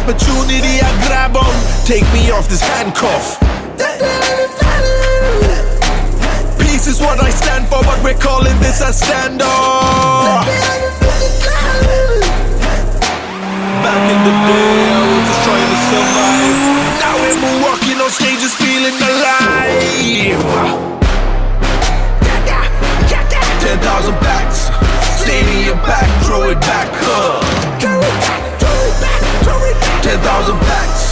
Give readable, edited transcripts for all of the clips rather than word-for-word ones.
opportunity, I grab on. Take me off this handcuff. Peace is what I stand for, but we're calling this a standoff. Back in the day, I was just trying to survive. Now we're walking on stages, feeling alive. 10,000 backs, stadium back, throw it back, 10,000 backs,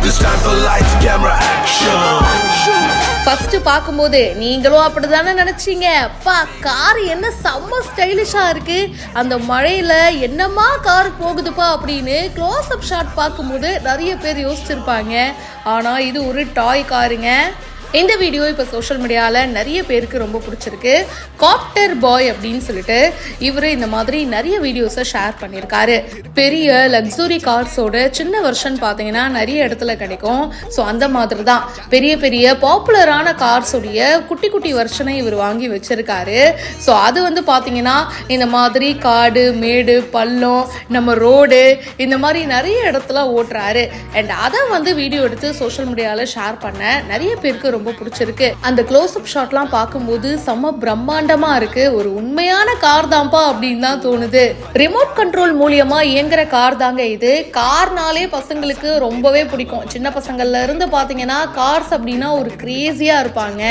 this time for lights, camera, action. First பார்க்கும்போது நீங்களும் அப்படிதானே நினைச்சீங்க, அப்பா car என்ன செம்ம ஸ்டைலிஷா இருக்கு, அந்த மழையில என்னமா கார் போகுதுப்பா அப்படின்னு க்ளோஸ் அப் ஷாட் பார்க்கும்போது நிறைய பேர் யோசிச்சிருப்பாங்க. ஆனா இது ஒரு டாய் காருங்க. இந்த வீடியோ இப்போ சோஷியல் மீடியாவில் நிறைய பேருக்கு ரொம்ப பிடிச்சிருக்கு. காப்டர் பாய் அப்படின்னு சொல்லிட்டு இவர் இந்த மாதிரி நிறைய வீடியோஸை ஷேர் பண்ணியிருக்காரு. பெரிய லக்ஸுரி கார்ஸோட சின்ன வெர்ஷன் பார்த்தீங்கன்னா நிறைய இடத்துல கிடைக்கும். ஸோ அந்த மாதிரி தான் பெரிய பெரிய பாப்புலரான கார்ஸோடைய குட்டி குட்டி வெர்ஷனை இவர் வாங்கி வச்சிருக்காரு. ஸோ அது வந்து பார்த்தீங்கன்னா இந்த மாதிரி காடு மேடு பள்ளம் நம்ம ரோடு இந்த மாதிரி நிறைய இடத்துல ஓட்டுறாரு. அண்ட் அதை வந்து வீடியோ எடுத்து சோஷியல் மீடியாவில் ஷேர் பண்ண நிறைய பேருக்கு ரொம்ப பிடிச்சிருக்கு. அந்த க்ளோஸ் அப் ஷாட்லாம் பார்க்கும்போது செம்ம பிரம்மாண்டமா இருக்கு. ஒரு உண்மையான கார் தான்ப்பா அப்படின்னு தான் தோணுது. ரிமோட் கண்ட்ரோல் மூலியமா இயங்குற கார் தாங்க இது. கார்னாலே பசங்களுக்கு ரொம்பவே பிடிக்கும். சின்ன பசங்கள்ல இருந்து பாத்தீங்கன்னா கார்ஸ் அப்படின்னா ஒரு கிரேசியா இருப்பாங்க.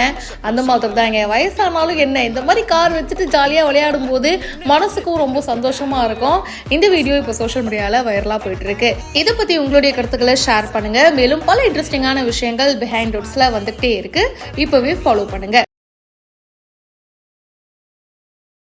அந்த மாதிரி தாங்க வயசானாலும் என்ன இந்த மாதிரி கார் வச்சுட்டு ஜாலியா விளையாடும் போது மனசுக்கும் ரொம்ப சந்தோஷமா இருக்கும். இந்த வீடியோ இப்போ சோஷியல் மீடியால வைரலா போயிட்டு இருக்கு. இதை பத்தி உங்களுடைய கருத்துக்களை ஷேர் பண்ணுங்க. மேலும் பல இன்ட்ரெஸ்டிங்கான விஷயங்கள் பிஹைண்ட் ரூட்ஸ்ல வந்துகிட்டே இருக்கு. இப்பவே ஃபாலோ பண்ணுங்க.